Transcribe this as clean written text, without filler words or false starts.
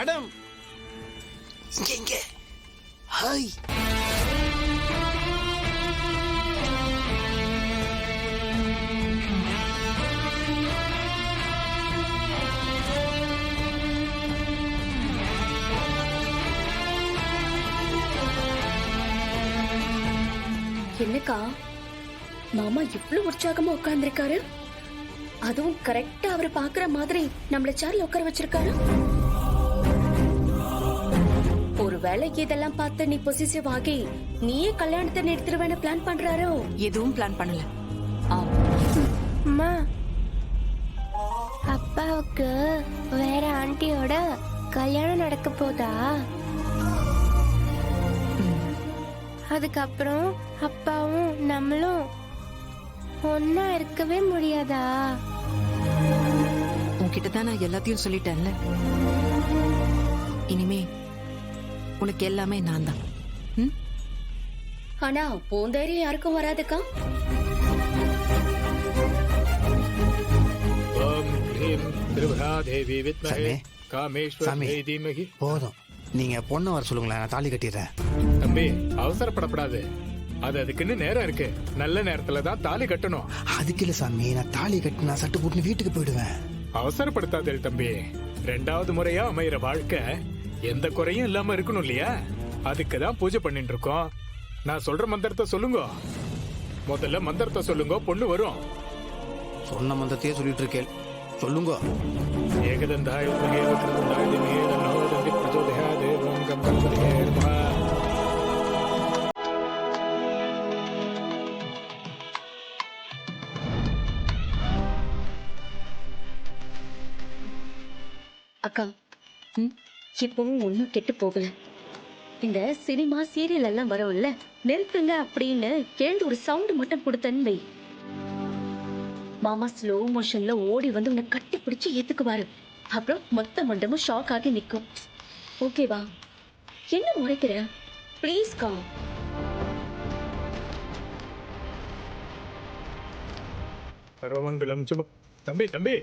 Madam இங்க hi. என்னக்கா மாமா இவ்வளவு உற்சாகமா உட்கார்ந்துருக்காரு? அதுவும் கரெக்டா அவரை பாக்குற மாதிரி நம்மள சேர்ல உட்கார வச்சிருக்காரு. ஒருவேளை இதெல்லாம் பார்த்து நீ பொசிசிவ் ஆகி நீயே கல்யாணத்தை நிறுத்திடுவேன்னு பிளான் பண்றாரோ? எதுவும் பிளான் பண்ணல. அம்மா, அப்பாவுக்கு வேற ஆண்டியோட கல்யாணம் நடக்க போதா? அதுக்கப்புறம் அப்பாவும் நம்மளும் ஒன்னா இருக்கவே முடியாதா? உன்கிட்டதான் நான் எல்லாத்தையும் சொல்லிட்டேன்ல. இனிமே உனக்கு எல்லாமே நான் தான். ஆனா பூந்தேரியம் யாருக்கும் வராதுக்கா. போதும், நீங்க பொண்ணு வர சொல்லுங்களேன், நான் தாலி கட்டிடுறேன். தம்பி அவசரப்படப்படாது, அதுக்குன்னு நேரம் இருக்கு. நல்ல நேரத்துல தான் தாலி கட்டணும். அதுக்கு இல்ல சாமி, நான் தாலி கட்டினா சட்டு போட்டு வீட்டுக்கு போயிடுவேன். அவசரப்படுத்தாதே தம்பி, 2வது முறையா அமையிற வாழ்க்கை எந்த குறையும் இல்லாம இருக்கணும் இல்லையா? அதுக்குதான் பூஜை பண்ணிட்டு இருக்கோம். நான் சொல்ற மந்திரத்தை சொல்லுங்க. முதல்ல மந்திரத்தை சொல்லுங்க, பொண்ணு வரும். சொன்ன மந்திரத்தையே சொல்லிட்டு இருக்கேன், சொல்லுங்க. ஏகதந்தாய வித்மஹே வக்ரதுண்டாய தீமஹி தன்னோ தந்தி பிரச்சோதயாத். ஓம் கம் கணபதியே நமः. அக்கா, இப்பவும் ஒன்னும் கெட்டு போகல. இந்த சினிமா சீரியல் எல்லாம் வரும்ல, நிறுத்துங்க அப்படின்னு கேள்வி ஒரு சவுண்ட் மட்டும் கொடுத்தன்னு வை, மாமா ஸ்லோ மோஷன்ல ஓடி வந்து உன்னை கட்டி பிடிச்சு ஏத்துக்குவாரு. அப்புறம் மொத்த மண்டமும் ஷாக் ஆகி நிக்கும். ஓகேவா? என்ன முறைக்கிற? ப்ளீஸ் கா. சர்வமங்கலம் சுபம். தம்பி